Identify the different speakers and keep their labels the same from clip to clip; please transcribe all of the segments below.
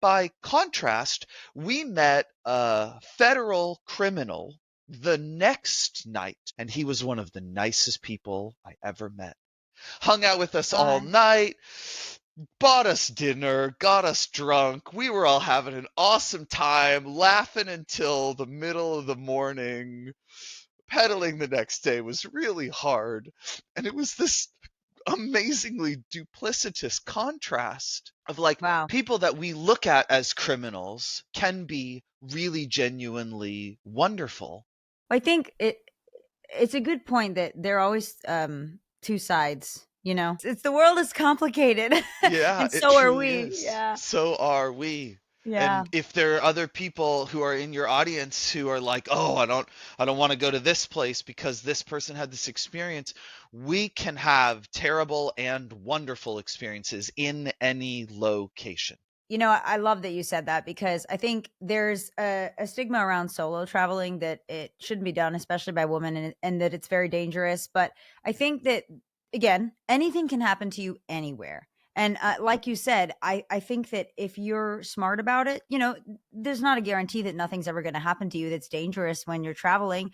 Speaker 1: By contrast, we met a federal criminal the next night, and he was one of the nicest people I ever met. Hung out with us all
Speaker 2: Gosh.
Speaker 1: night, bought us dinner, got us drunk. We were all having an awesome time, laughing until the middle of the morning. Pedaling the next day was really hard. And it was this amazingly duplicitous contrast of like
Speaker 2: Wow.
Speaker 1: people that we look at as criminals can be really genuinely wonderful.
Speaker 2: I think it's a good point that there are always two sides, you know. It's the world is complicated
Speaker 1: Yeah,
Speaker 2: and
Speaker 1: it
Speaker 2: so are
Speaker 1: truly
Speaker 2: we.
Speaker 1: is.
Speaker 2: Yeah.
Speaker 1: So are we.
Speaker 2: Yeah.
Speaker 1: And if there are other people who are in your audience who are like, "Oh, I don't want to go to this place because this person had this experience," we can have terrible and wonderful experiences in any location.
Speaker 2: You know, I love that you said that because I think there's a stigma around solo traveling that it shouldn't be done, especially by women, and that it's very dangerous. But I think that, again, anything can happen to you anywhere. And like you said, I think that if you're smart about it, you know, there's not a guarantee that nothing's ever going to happen to you that's dangerous when you're traveling,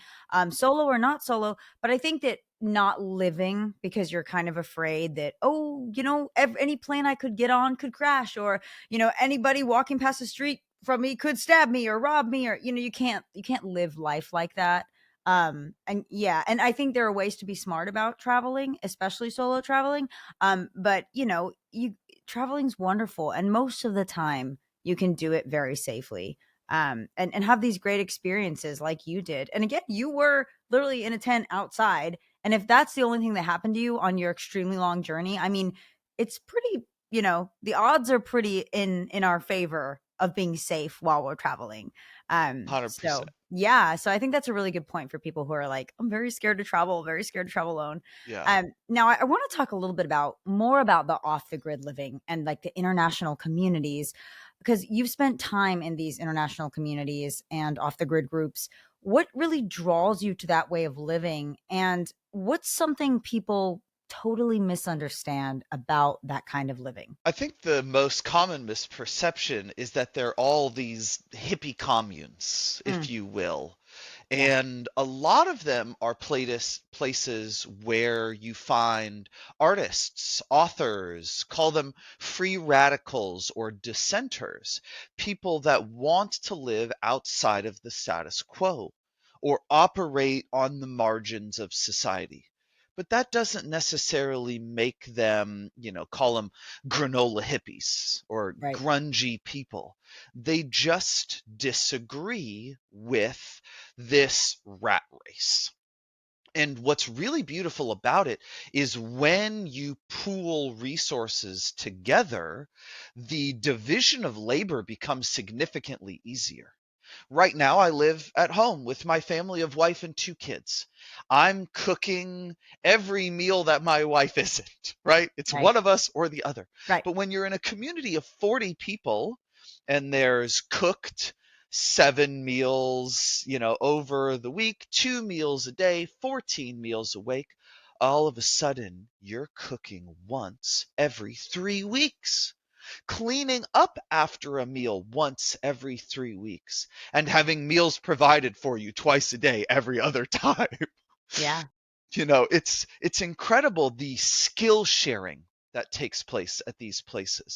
Speaker 2: solo or not solo. But I think that not living because you're kind of afraid that, oh, you know, any plane I could get on could crash, or you know, anybody walking past the street from me could stab me or rob me, or you know, you can't live life like that. And yeah, and I think there are ways to be smart about traveling, especially solo traveling. But you know, you traveling's wonderful, and most of the time you can do it very safely. And have these great experiences like you did. And again, you were literally in a tent outside, and if that's the only thing that happened to you on your extremely long journey, I mean, it's pretty, you know, the odds are pretty in our favor of being safe while we're traveling.
Speaker 1: 100%.
Speaker 2: So yeah, so I think that's a really good point for people who are like, I'm very scared to travel, very scared to travel alone.
Speaker 1: Yeah.
Speaker 2: Now I want to talk a little bit about more about the off the grid living and like the international communities, because you've spent time in these international communities and off the grid groups. What really draws you to that way of living, and what's something people totally misunderstand about that kind of living?
Speaker 1: I think the most common misperception is that they're all these hippie communes,
Speaker 2: Mm,
Speaker 1: if you will.
Speaker 2: yeah,
Speaker 1: And a lot of them are places where you find artists, authors, call them free radicals or dissenters, people that want to live outside of the status quo or operate on the margins of society. But that doesn't necessarily make them, call them granola hippies or
Speaker 2: right.
Speaker 1: grungy people. They just disagree with this rat race. And what's really beautiful about it is when you pool resources together, the division of labor becomes significantly easier. Right now, I live at home with my family of wife and two kids. I'm cooking every meal that my wife isn't, right? It's
Speaker 2: Right.
Speaker 1: one of us or the other.
Speaker 2: Right.
Speaker 1: But when you're in a community of 40 people and there's cooked 7 meals, over the week, 2 meals a day, 14 meals a week, all of a sudden you're cooking once every 3 weeks, cleaning up after a meal once every 3 weeks, and having meals provided for you twice a day every other time.
Speaker 2: Yeah.
Speaker 1: It's incredible the skill sharing that takes place at these places.